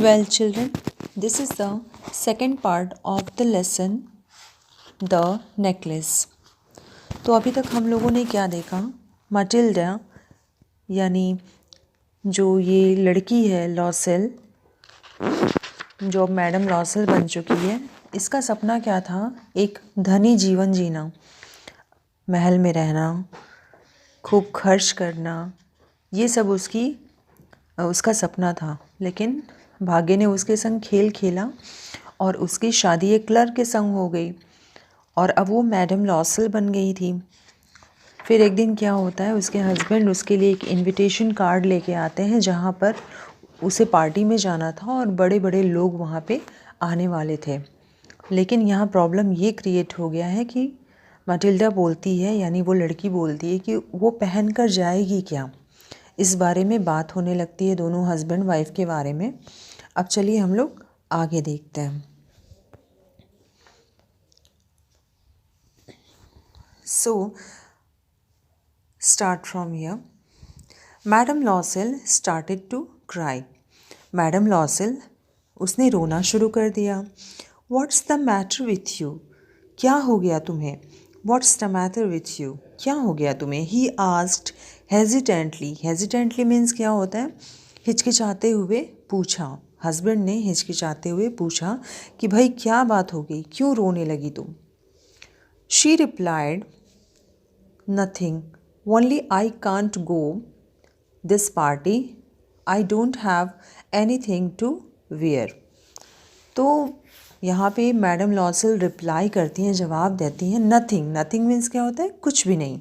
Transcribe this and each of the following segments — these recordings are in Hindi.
Well, children, this is the second part of the lesson The Necklace. तो अभी तक हम लोगों ने क्या देखा? मटिल्डा यानी जो ये लड़की है लॉसेल, जो मैडम लॉसेल बन चुकी है, इसका सपना क्या था? एक धनी जीवन जीना, महल में रहना, खूब खर्च करना, ये सब उसका सपना था। लेकिन भाग्य ने उसके संग खेल खेला और उसकी शादी एक क्लर्क के संग हो गई और अब वो मैडम लॉसेल बन गई थी। फिर एक दिन क्या होता है, उसके हस्बैंड उसके लिए एक इनविटेशन कार्ड लेके आते हैं जहाँ पर उसे पार्टी में जाना था और बड़े बड़े लोग वहाँ पे आने वाले थे। लेकिन यहाँ प्रॉब्लम ये क्रिएट हो गया है कि मटिल्डा बोलती है, यानी वो लड़की बोलती है कि वो पहन कर जाएगी क्या। इस बारे में बात होने लगती है दोनों हस्बैंड वाइफ के बारे में। अब चलिए हम लोग आगे देखते हैं। So start from here. Madam Loisel started to cry. Madam Loisel उसने रोना शुरू कर दिया। What's the matter with you? क्या हो गया तुम्हें? What's the matter with you? क्या हो गया तुम्हें? He asked hesitantly. Hesitantly means क्या होता है? हिचकिचाते हुए पूछा। हस्बैंड ने हिचकिचाते हुए पूछा कि भाई क्या बात हो गई, क्यों रोने लगी तुम? She replied, nothing, only I can't go this party, I don't have anything to wear. तो यहाँ पे मैडम लॉसेल रिप्लाई करती हैं, जवाब देती हैं, नथिंग। नथिंग मीन्स क्या होता है? कुछ भी नहीं।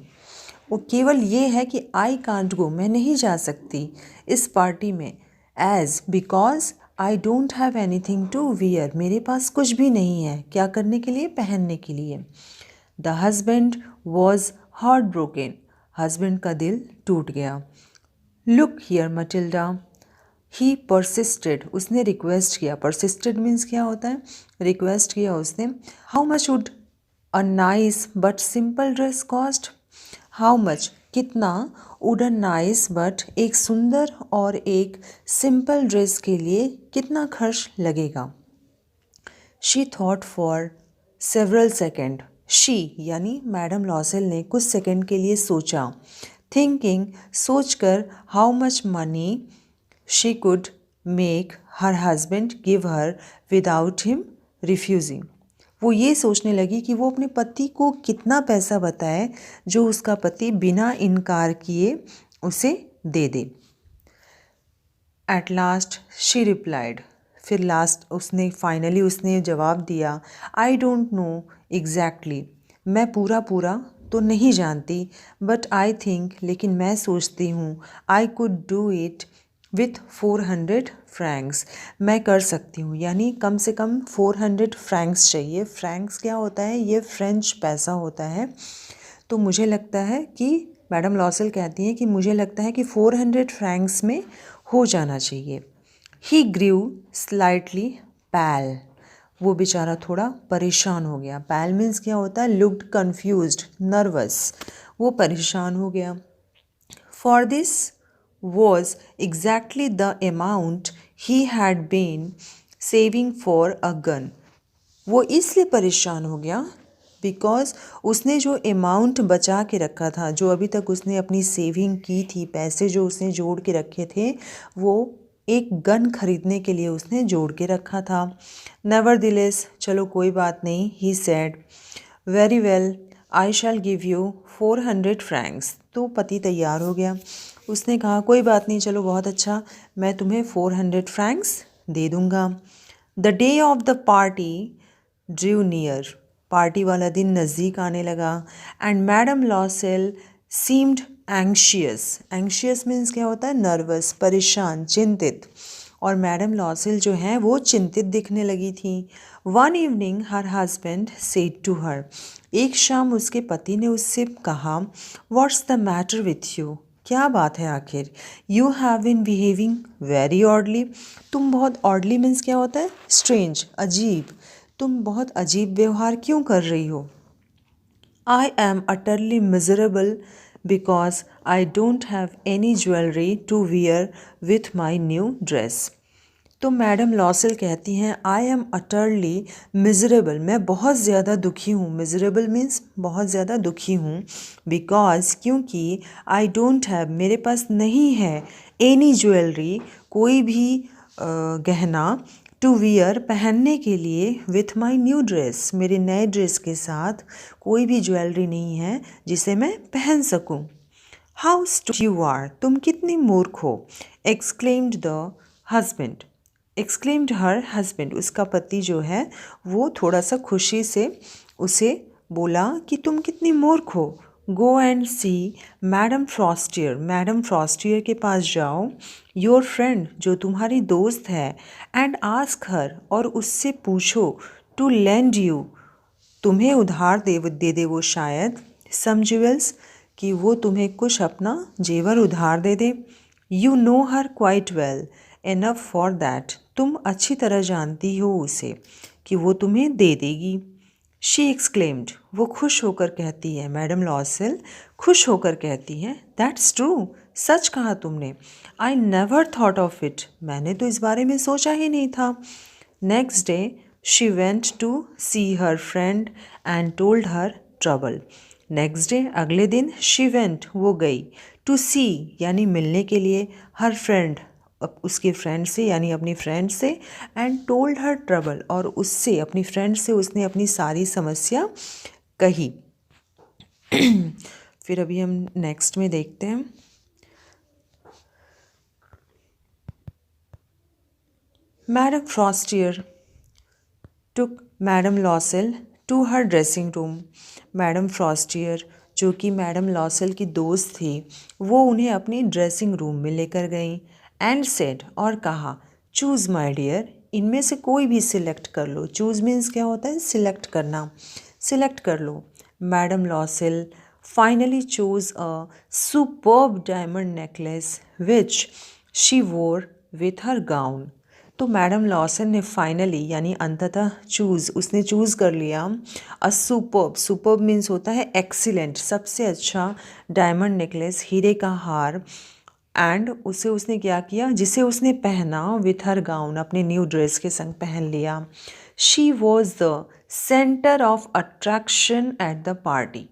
वो केवल ये है कि आई कांट गो, मैं नहीं जा सकती इस पार्टी में, as because I don't have anything to wear, मेरे पास कुछ भी नहीं है क्या करने के लिए? पहनने के लिए। The husband was heart broken. Husband का दिल टूट गया। Look here Matilda, he persisted, उसने रिक्वेस्ट किया। परसिस्टेड मीन्स क्या होता है? रिक्वेस्ट किया उसने। How much would a nice but simple dress cost? How much, कितना, वुड अ नाइस बट, एक सुंदर और एक सिंपल ड्रेस के लिए कितना खर्च लगेगा? She thought for several second. She यानी मैडम लॉसेल ने कुछ सेकेंड के लिए सोचा। थिंकिंग, सोचकर, how much money she could make her husband give her without him refusing. वो ये सोचने लगी कि वो अपने पति को कितना पैसा बताए जो उसका पति बिना इनकार किए उसे दे दे। एट लास्ट शी रिप्लाइड, फिर लास्ट उसने फाइनली उसने जवाब दिया, आई डोंट नो एग्जैक्टली, मैं पूरा तो नहीं जानती, बट आई थिंक, लेकिन मैं सोचती हूँ, I could do it with 400 Franks, मैं कर सकती हूँ। यानी कम से कम 400 फ्रैंक्स चाहिए। फ्रैंक्स क्या होता है? ये फ्रेंच पैसा होता है। तो मुझे लगता है कि मैडम लॉसेल कहती हैं कि मुझे लगता है कि 400 फ्रैंक्स में हो जाना चाहिए। ही ग्रीव स्लाइटली पैल, वो बेचारा थोड़ा परेशान हो गया। पैल मीन्स क्या होता है? लुक्ड कन्फ्यूज्ड, नर्वस, वो परेशान हो गया। For this was exactly the amount he had been saving for a gun. वो इसलिए परेशान हो गया बिकॉज उसने जो अमाउंट बचा के रखा था, जो अभी तक उसने अपनी सेविंग की थी, पैसे जो उसने जोड़ के रखे थे, वो एक गन खरीदने के लिए उसने जोड़ के रखा था। नेवरदिलेस, चलो कोई बात नहीं, he said, very well, I shell give you 400 Franks. तो पति तैयार हो गया। उसने कहा कोई बात नहीं, चलो बहुत अच्छा, मैं तुम्हें 400 फ्रैंक्स दे दूँगा। The day of the party Drew near, party वाला दिन नज़दीक आने लगा। And madam LaSalle seemed anxious. Anxious means क्या होता है? नर्वस, परेशान, चिंतित। और मैडम लॉसेल जो हैं वो चिंतित दिखने लगी थी। One evening her husband said to her, एक शाम उसके पति ने उससे कहा, what's the matter with you? क्या बात है आखिर? You have been behaving very oddly, तुम बहुत, ऑडली मीन्स क्या होता है? स्ट्रेंज, अजीब, तुम बहुत अजीब व्यवहार क्यों कर रही हो? I am utterly miserable because I don't have any jewellery to wear with my new dress. तो मैडम लॉसल कहती हैं आई एम अटरली मिजरेबल, मैं बहुत ज़्यादा दुखी हूँ। मिजरेबल मीन्स बहुत ज़्यादा दुखी हूँ। बिकॉज क्योंकि आई डोंट हैव, मेरे पास नहीं है, एनी ज्वेलरी, कोई भी गहना, टू वियर, पहनने के लिए, विथ माई न्यू ड्रेस, मेरे नए ड्रेस के साथ कोई भी ज्वेलरी नहीं है जिसे मैं पहन सकूं। हाउ स्टूपिड यू आर, तुम कितनी मूर्ख हो। Exclaimed the husband, exclaimed her husband, उसका पति जो है वो थोड़ा सा खुशी से उसे बोला कि तुम कितनी मूर्ख हो। Go and see madam Forestier, madam Forestier के पास जाओ, योर फ्रेंड, जो तुम्हारी दोस्त है, एंड आस्क हर, और उससे पूछो, टू लेंड यू, तुम्हें उधार दे दे वो शायद, सम ज्वेल्स, कि वो तुम्हें कुछ अपना जेवर उधार दे दे। You know her quite well enough for that, तुम अच्छी तरह जानती हो उसे कि वो तुम्हें दे देगी। शी एक्सक्लेम्ड, वो खुश होकर कहती है, मैडम लॉसल खुश होकर कहती हैं, दैट्स ट्रू, सच कहा तुमने। I never thought of it, मैंने तो इस बारे में सोचा ही नहीं था। Next day she went to see her friend and told her trouble. Next day, अगले दिन, शी वेंट, वो गई, टू सी यानी मिलने के लिए, हर फ्रेंड, उसके फ्रेंड से यानी अपनी फ्रेंड से, एंड टोल्ड हर ट्रबल, और उससे, अपनी फ्रेंड से उसने अपनी सारी समस्या कही। फिर अभी हम नेक्स्ट में देखते हैं। Madam Forestier took madam Loisel to her dressing room, madam Forestier जो कि मैडम लॉसल की दोस्त थी, वो उन्हें अपनी ड्रेसिंग रूम में लेकर गई, एंड सेड, और कहा, चूज़ माय डियर, इनमें से कोई भी सिलेक्ट कर लो। चूज़ मीन्स क्या होता है, सिलेक्ट करना, सिलेक्ट कर लो। Madam Loisel finally chose a superb diamond necklace which she wore with her gown. तो मैडम लॉसन ने फाइनली यानी अंततः उसने चूज़ कर लिया अ सुपर्ब, सुपर्ब मीन्स होता है एक्सीलेंट, सबसे अच्छा डायमंड नेकलेस, हीरे का हार, एंड उसने क्या किया, जिसे उसने पहना विथ हर गाउन, अपने न्यू ड्रेस के संग पहन लिया। She was the centre of attraction at the party,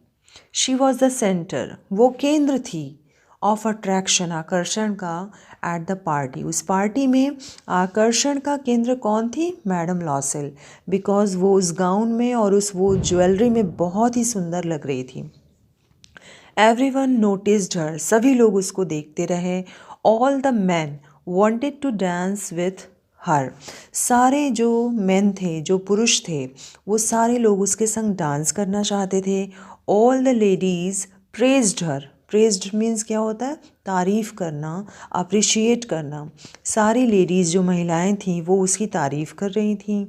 she was the centre, वो केंद्र थी, ऑफ अट्रैक्शन, आकर्षण का, एट द पार्टी, उस पार्टी में आकर्षण का केंद्र कौन थी, मैडम लॉसल, बिकॉज वो उस गाउन में और वो ज्वेलरी में बहुत ही सुंदर लग रही थी। एवरीवन नोटिस्ड हर, सभी लोग उसको देखते रहे। All the man wanted to dance with her, सारे जो मेन थे, जो पुरुष थे, वो सारे लोग उसके संग डांस करना चाहते थे। All the ladies praised her, praised means क्या होता है, तारीफ़ करना, अप्रिशिएट करना, सारी लेडीज़ जो महिलाएं थीं वो उसकी तारीफ़ कर रही थीं।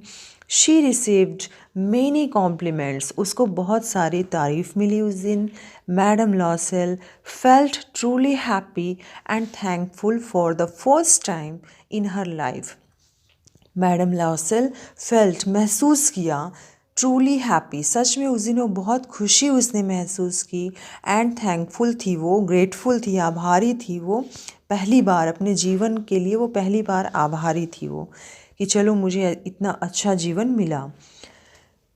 शी रिसीव्ड मेनी कॉम्प्लीमेंट्स, उसको बहुत सारी तारीफ़ मिली उस दिन। Madam लॉसल felt truly happy and thankful for the first time in her life. Madam लॉसल felt महसूस किया, ट्रूली हैप्पी सच में उस दिन वो बहुत खुशी उसने महसूस की, एंड थैंकफुल थी वो, ग्रेटफुल थी, आभारी थी वो, पहली बार अपने जीवन के लिए वो पहली बार आभारी थी वो, कि चलो मुझे इतना अच्छा जीवन मिला।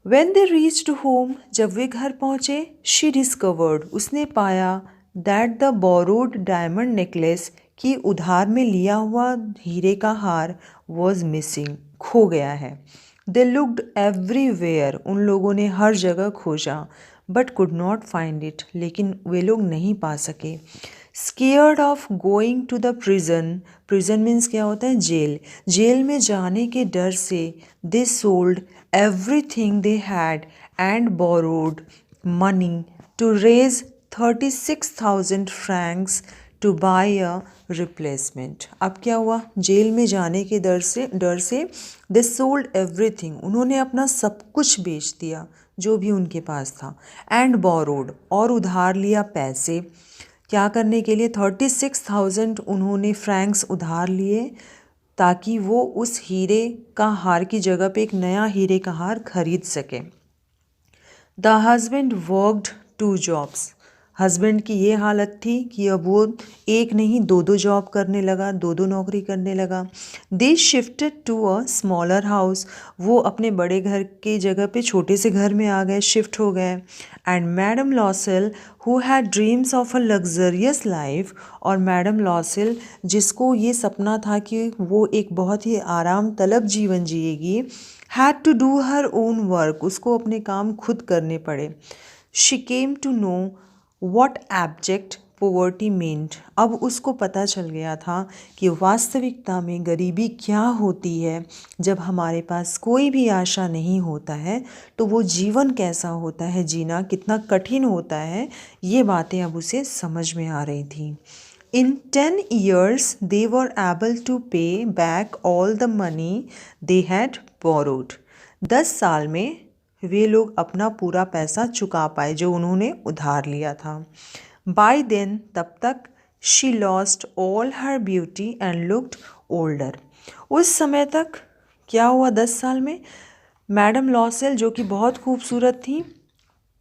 When they reached home, जब वे घर पहुँचे, she discovered, उसने पाया, that the borrowed diamond necklace, कि उधार में लिया हुआ हीरे का हार was missing, खो गया है। They looked everywhere, उन लोगों ने हर जगह खोजा, but could not find it, लेकिन वे लोग नहीं पा सके। Scared of going to the prison, prison means क्या होता है, जेल, जेल में जाने के डर से, they sold everything they had and borrowed money to raise 36,000 francs to buy a replacement। अब क्या हुआ, जेल में जाने के डर से they sold everything, उन्होंने अपना सब कुछ बेच दिया जो भी उनके पास था, and borrowed, और उधार लिया पैसे, क्या करने के लिए, 36,000 उन्होंने फ्रैंक्स उधार लिए ताकि वो उस हीरे का हार की जगह पे एक नया हीरे का हार खरीद सके। The husband worked 2 jobs, husband की ये हालत थी कि अब वो एक नहीं दो दो जॉब करने लगा, दो दो नौकरी करने लगा। They shifted to a smaller house, वो अपने बड़े घर के जगह पे छोटे से घर में आ गए, शिफ्ट हो गए। And madam LaSalle who had dreams of a luxurious life, और मैडम लॉसेल जिसको ये सपना था कि वो एक बहुत ही आराम तलब जीवन जिएगी, had to do her own work, उसको अपने काम खुद करने पड़े। She came to know what abject poverty meant, अब उसको पता चल गया था कि वास्तविकता में गरीबी क्या होती है। जब हमारे पास कोई भी आशा नहीं होता है तो वो जीवन कैसा होता है, जीना कितना कठिन होता है, ये बातें अब उसे समझ में आ रही थी। In 10 years, they were able to pay back all the money they had borrowed. 10 साल में वे लोग अपना पूरा पैसा चुका पाए जो उन्होंने उधार लिया था। By then, तब तक she lost all her beauty and looked older. उस समय तक क्या हुआ 10 साल में? मैडम लॉसेल जो कि बहुत खूबसूरत थी,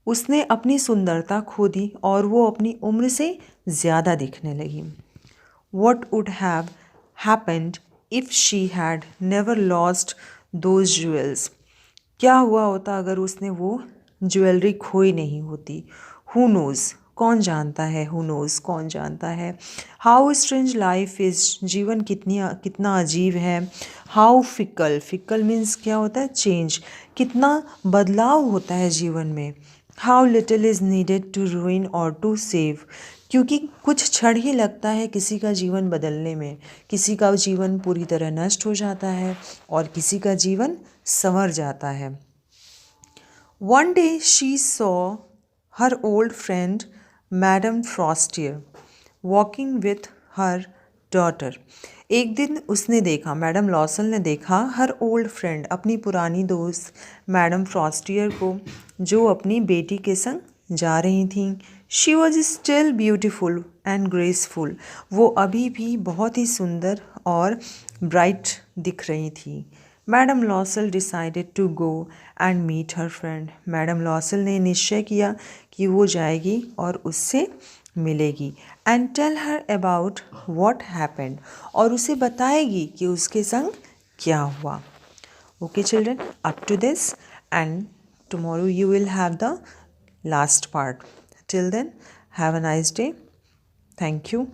उसने अपनी सुंदरता खो दी और वो अपनी उम्र से ज़्यादा दिखने लगी। What would have happened if she had never lost those jewels? क्या हुआ होता अगर उसने वो ज्वेलरी खोई नहीं होती? Who knows? कौन जानता है? Who knows? कौन जानता है? How strange life is, जीवन कितना अजीब है। How fickle, fickle means क्या होता है? चेंज, कितना बदलाव होता है जीवन में। How little is needed to ruin or to save, क्योंकि कुछ क्षण ही लगता है किसी का जीवन बदलने में। किसी का जीवन पूरी तरह नष्ट हो जाता है और किसी का जीवन संवर जाता है। One day she saw her old friend Madame Frostier walking with her daughter. एक दिन उसने देखा, मैडम लॉसल ने देखा हर ओल्ड फ्रेंड, अपनी पुरानी दोस्त मैडम फ्रॉस्टियर को, जो अपनी बेटी के संग जा रही थीं। She was still beautiful and graceful, वो अभी भी बहुत ही सुंदर और ब्राइट दिख रही थी। Madam Loisel decided to go and meet her friend, madam Loisel ने निश्चय किया कि वो जाएगी और उससे मिलेगी। And tell her about what happened, और उसे बताएगी कि उसके संग क्या हुआ। Okay children, up to this and tomorrow you will have the last part. Till then, have a nice day. Thank you.